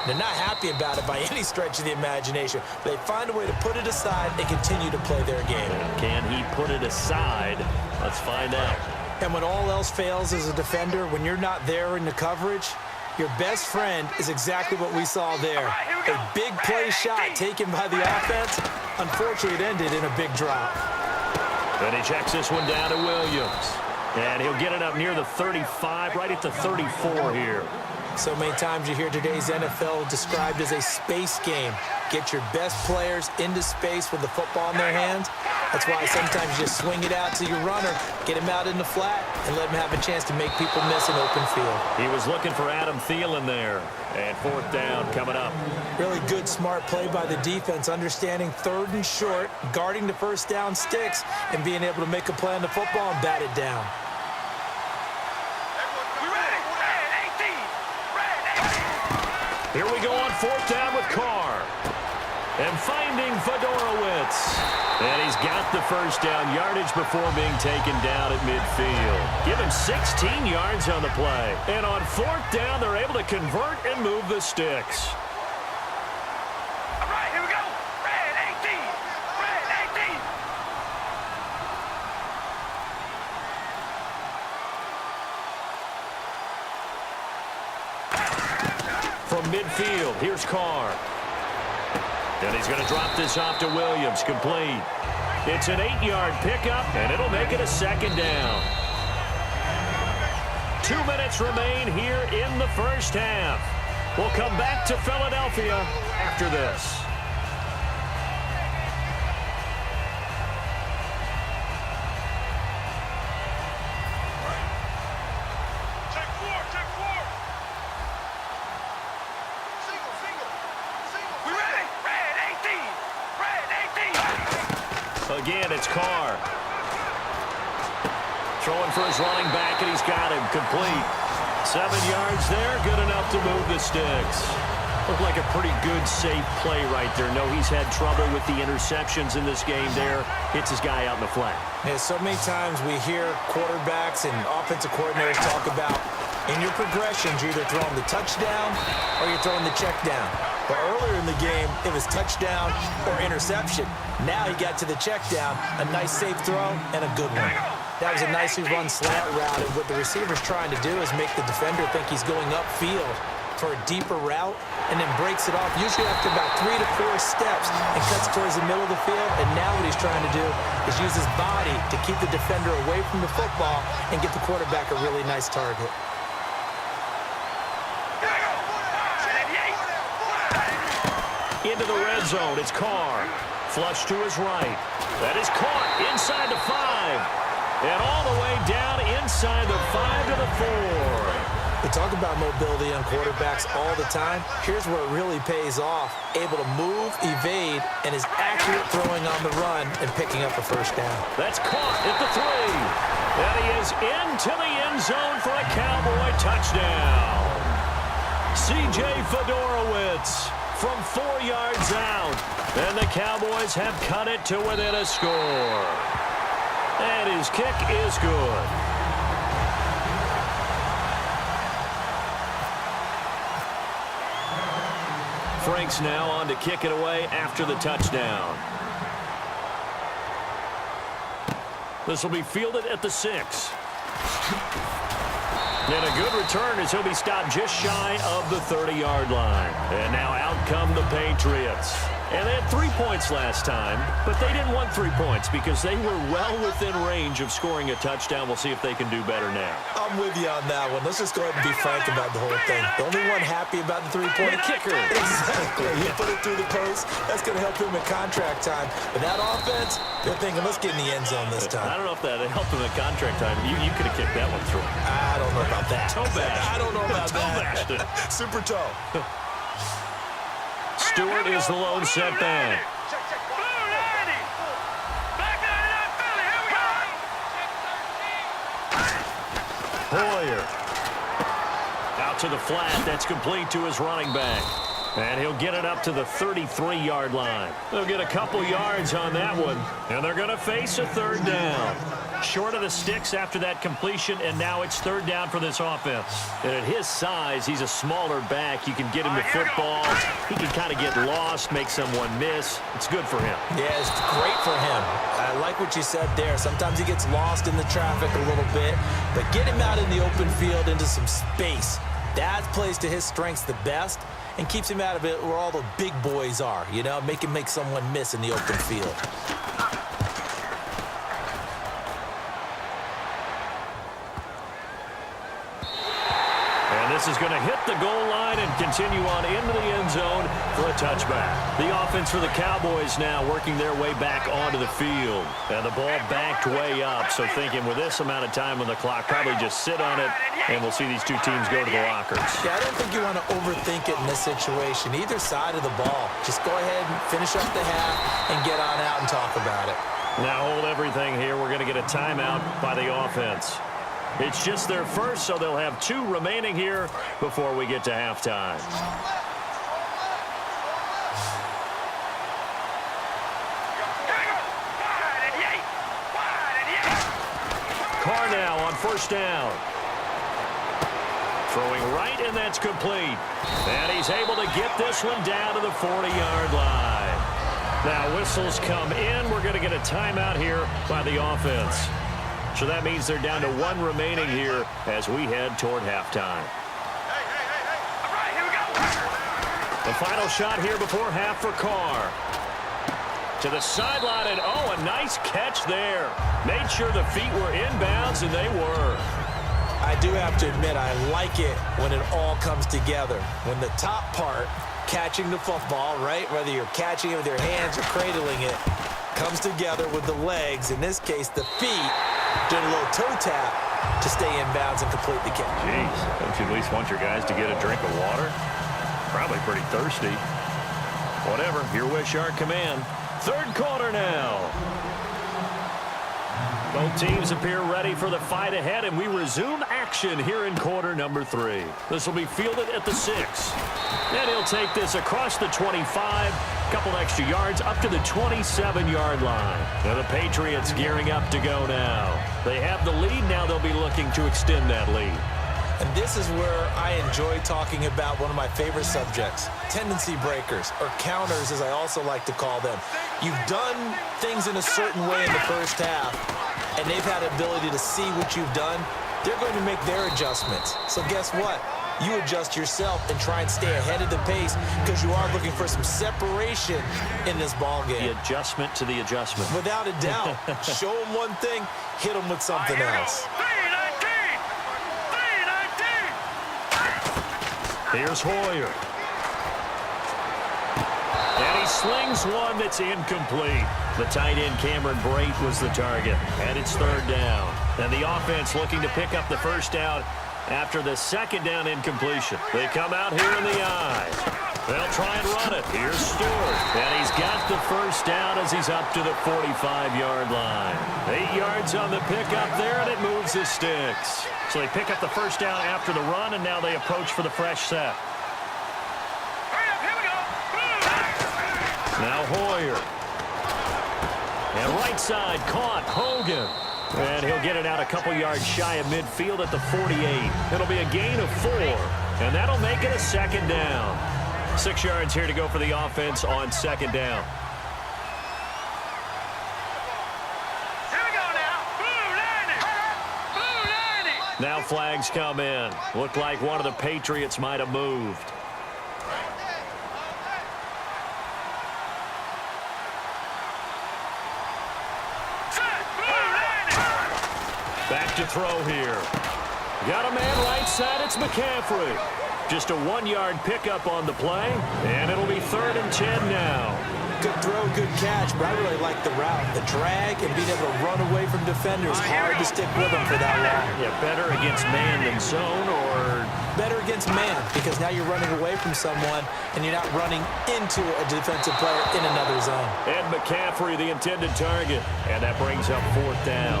They're not happy about it by any stretch of the imagination. They find a way to put it aside and continue to play their game. Can he put it aside? Let's find out. And when all else fails as a defender, when you're not there in the coverage, your best friend is exactly what we saw there. A big play shot taken by the offense. Unfortunately, it ended in a big drop. And he checks this one down to Williams. And he'll get it up near the 35, right at the 34 here. So many times you hear today's NFL described as a space game. Get your best players into space with the football in their hands. That's why sometimes you just swing it out to your runner, get him out in the flat, and let him have a chance to make people miss an open field. He was looking for Adam Thielen there. And fourth down coming up. Really good, smart play by the defense, understanding third and short, guarding the first down sticks, and being able to make a play on the football and bat it down. Here we go on fourth down with Carr. And finding Fedorowicz. And he's got the first down yardage before being taken down at midfield. Give him 16 yards on the play. And on fourth down, they're able to convert and move the sticks. All right, here we go. Red 18. Red 18. From midfield, here's Carr. And he's going to drop this off to Williams, complete. It's an 8-yard pickup, and it'll make it a second down. 2 minutes remain here in the first half. We'll come back to Philadelphia after this. Again, it's Carr. Throwing for his running back, and he's got him complete. 7 yards there, good enough to move the sticks. Looked like a pretty good, safe play right there. No, he's had trouble with the interceptions in this game there. Hits his guy out in the flat. Yeah, so many times we hear quarterbacks and offensive coordinators talk about in your progressions, you're either throwing the touchdown or you're throwing the check down. But earlier in the game, it was touchdown or interception. Now he got to the check down, a nice safe throw, and a good one. That was a nicely run slant route, and what the receiver's trying to do is make the defender think he's going upfield for a deeper route, and then breaks it off, usually after about 3 to 4 steps, and cuts towards the middle of the field. And now what he's trying to do is use his body to keep the defender away from the football and get the quarterback a really nice target. Into the red zone, it's Carr. Flush to his right. That is caught inside the 5. And all the way down inside the 5 to the 4. We talk about mobility on quarterbacks all the time. Here's where it really pays off. Able to move, evade, and is accurate throwing on the run and picking up a first down. That's caught at the 3. And he is into the end zone for a Cowboy touchdown. C.J. Fedorowicz from 4 yards out. And the Cowboys have cut it to within a score. And his kick is good. Frank's now on to kick it away after the touchdown. This will be fielded at the 6. And a good return as he'll be stopped just shy of the 30-yard line. And now out come the Patriots. And they had 3 points last time, but they didn't want 3 points because they were well within range of scoring a touchdown. We'll see if they can do better now. I'm with you on that one. Let's just go ahead and be frank about the whole thing. The only one happy about the 3-point kicker. Exactly. He put it through the post. That's going to help him in contract time. But that offense, they're thinking, let's get in the end zone this time. I don't know if that helped him in contract time. You could have kicked that one through. I don't know about that. Toe bash. I don't know about that. Super toe. Stewart is the lone setback. Hoyer. Out to the flat. That's complete to his running back. And he'll get it up to the 33-yard line. They'll get a couple yards on that one. And they're going to face a third down. Short of the sticks after that completion, and now it's third down for this offense. And at his size, he's a smaller back. You can get him to football. He can kind of get lost, make someone miss. It's good for him. Yeah, it's great for him. I like what you said there. Sometimes he gets lost in the traffic a little bit, but get him out in the open field into some space. That plays to his strengths the best and keeps him out of it where all the big boys are, you know, make him make someone miss in the open field. This is going to hit the goal line and continue on into the end zone for a touchback. The offense for the Cowboys now working their way back onto the field. And the ball backed way up, so thinking with this amount of time on the clock, probably just sit on it, and we'll see these two teams go to the lockers. Yeah, I don't think you want to overthink it in this situation. Either side of the ball. Just go ahead and finish up the half and get on out and talk about it. Now hold everything here. We're going to get a timeout by the offense. It's just their first, so they'll have 2 remaining here before we get to halftime. Carr now on first down. Throwing right, and that's complete. And he's able to get this one down to the 40-yard line. Now whistles come in. We're going to get a timeout here by the offense. So that means they're down to 1 remaining here as we head toward halftime. All right, here we go. The final shot here before half for Carr. To the sideline, and oh, a nice catch there. Made sure the feet were inbounds, and they were. I do have to admit, I like it when it all comes together. When the top part, catching the football, right, whether you're catching it with your hands or cradling it, comes together with the legs, in this case the feet, doing a little toe tap to stay in bounds and complete the catch. Jeez, don't you at least want your guys to get a drink of water? Probably pretty thirsty. Whatever, your wish, our command. Third quarter now. Both teams appear ready for the fight ahead, and we resume action here in quarter number 3. This will be fielded at the 6. And he'll take this across the 25, couple extra yards up to the 27-yard line. Now the Patriots gearing up to go now. They have the lead. Now they'll be looking to extend that lead. And this is where I enjoy talking about one of my favorite subjects, tendency breakers, or counters as I also like to call them. You've done things in a certain way in the first half, and they've had the ability to see what you've done. They're going to make their adjustments. So guess what? You adjust yourself and try and stay ahead of the pace because you are looking for some separation in this ball game. The adjustment to the adjustment. Without a doubt. Show them one thing, hit them with something else. Here's Hoyer. And he slings one that's incomplete. The tight end Cameron Brate was the target. And it's third down. And the offense looking to pick up the first down after the second down incompletion. They come out here in the I. They'll try and run it. Here's Stewart. And he's got the first down as he's up to the 45-yard line. 8 yards on the pickup there, and it moves the sticks. So they pick up the first down after the run, and now they approach for the fresh set. Now Hoyer. And right side caught Hogan. And he'll get it out a couple yards shy of midfield at the 48. It'll be a gain of 4. And that'll make it a second down. 6 yards here to go for the offense on second down. Now flags come in. Looked like one of the Patriots might have moved. Back to throw here. Got a man right side. It's McCaffrey. Just a 1-yard pickup on the play, and it'll be 3rd and 10 now. Good throw, good catch, but I really like the route. The drag and being able to run away from defenders. Hard to stick with them for that long. Yeah, better against man than zone, or better against man, because now you're running away from someone and you're not running into a defensive player in another zone. And McCaffrey, the intended target, and that brings up 4th down.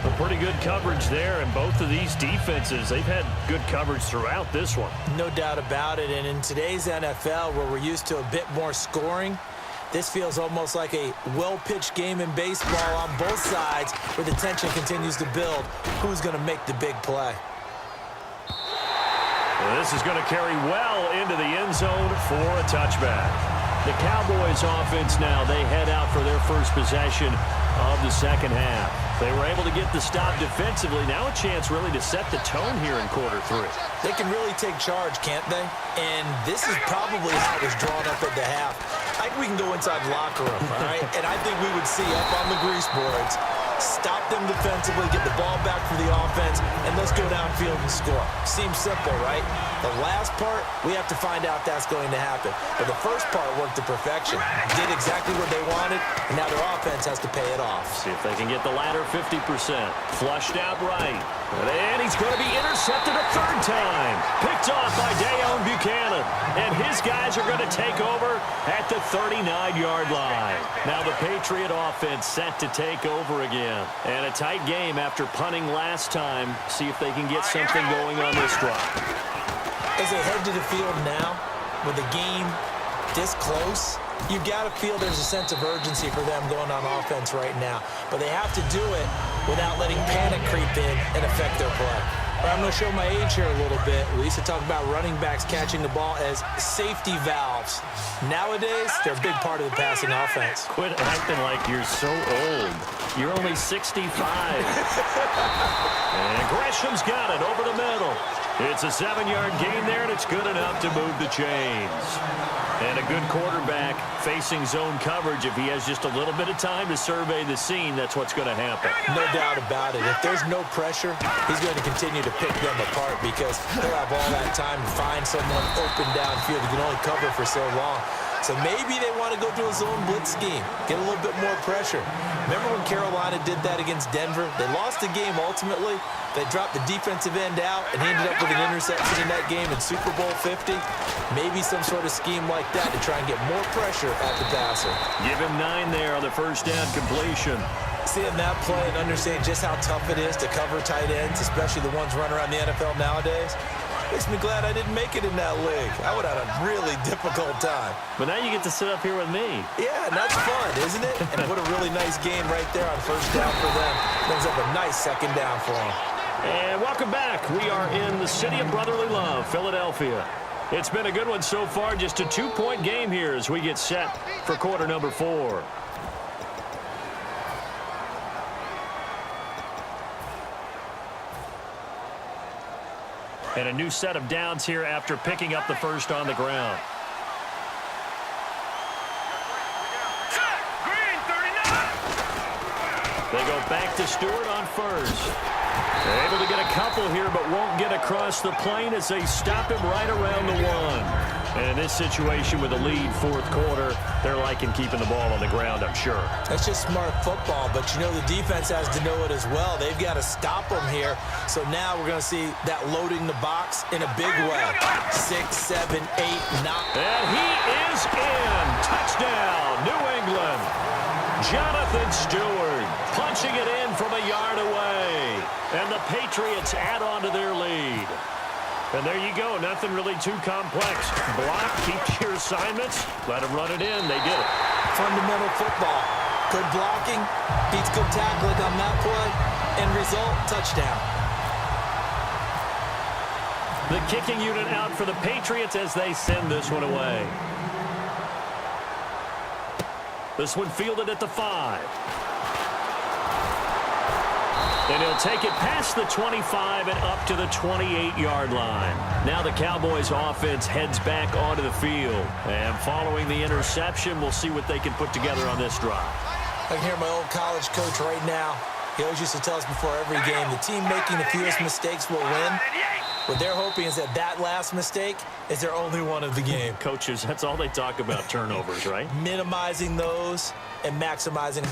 A pretty good coverage there, and both of these defenses, they've had good coverage throughout this one. No doubt about it, and in today's NFL, where we're used to a bit more scoring, This feels almost like a well-pitched game in baseball on both sides where the tension continues to build. Who's going to make the big play? Well, this is going to carry well into the end zone for a touchback. The Cowboys offense now, they head out for their first possession of the second half. They were able to get the stop defensively. Now a chance really to set the tone here in quarter three. They can really take charge, can't they? And this is probably how it was drawn up at the half. I think we can go inside the locker room, all right? And I think we would see up on the grease boards, stop them defensively, get the ball back for the offense, and let's go downfield and score. Seems simple, right? The last part, we have to find out if that's going to happen. But the first part worked to perfection. Did exactly what they wanted, and now their offense has to pay it off. See if they can get the latter 50%. Flushed out right. And he's going to be intercepted a third time. Picked off by Dayon Buchanan. And his guys are going to take over at the 39-yard line. Now the Patriot offense set to take over again. And a tight game after punting last time. See if they can get something going on this drive. As they head to the field now, with the game this close, you've got to feel there's a sense of urgency for them going on offense right now. But they have to do it without letting panic creep in and affect their play. I'm going to show my age here a little bit. We used to talk about running backs catching the ball as safety valves. Nowadays, they're a big part of the passing offense. Quit acting like you're so old. You're only 65. And Gresham's got it over the middle. It's a 7-yard gain there, and it's good enough to move the chains. And a good quarterback facing zone coverage. If he has just a little bit of time to survey the scene, that's what's going to happen. No doubt about it. If there's no pressure, he's going to continue to pick them apart because he'll have all that time to find someone open downfield. He can only cover for so long. So maybe they want to go to a zone blitz scheme, get a little bit more pressure. Remember when Carolina did that against Denver? They lost the game ultimately. They dropped the defensive end out, and he ended up with an interception in that game in Super Bowl 50. Maybe some sort of scheme like that to try and get more pressure at the passer. Give him 9 there on the first down completion. Seeing that play and understanding just how tough it is to cover tight ends, especially the ones running around the NFL nowadays, makes me glad I didn't make it in that league. I would have had a really difficult time. But now you get to sit up here with me. Yeah, and that's fun, isn't it? And what a really nice game right there on first down for them. Brings up a nice second down for them. And welcome back. We are in the city of brotherly love, Philadelphia. It's been a good one so far. Just a 2-point game here as we get set for quarter number 4. And a new set of downs here after picking up the first on the ground. They go back to Stewart on first. They're able to get a couple here, but won't get across the plane as they stop him right around the 1. And in this situation with a lead fourth quarter, they're liking keeping the ball on the ground, I'm sure. That's just smart football, but you know the defense has to know it as well. They've got to stop them here. So now we're going to see that loading the box in a big way. 6, 7, 8, 9. And he is in. Touchdown, New England. Jonathan Stewart punching it in from a yard away. And the Patriots add on to their lead. And there you go. Nothing really too complex. Block, keep your assignments. Let them run it in. They did it. Fundamental football. Good blocking, beats good tackling on that play. End result, touchdown. The kicking unit out for the Patriots as they send this one away. This one fielded at the 5. And he'll take it past the 25 and up to the 28-yard line. Now the Cowboys offense heads back onto the field. And following the interception, we'll see what they can put together on this drive. I can hear my old college coach right now. He always used to tell us before every game, the team making the fewest mistakes will win. What they're hoping is that last mistake is their only one of the game. Coaches, that's all they talk about, turnovers, right? Minimizing those and maximizing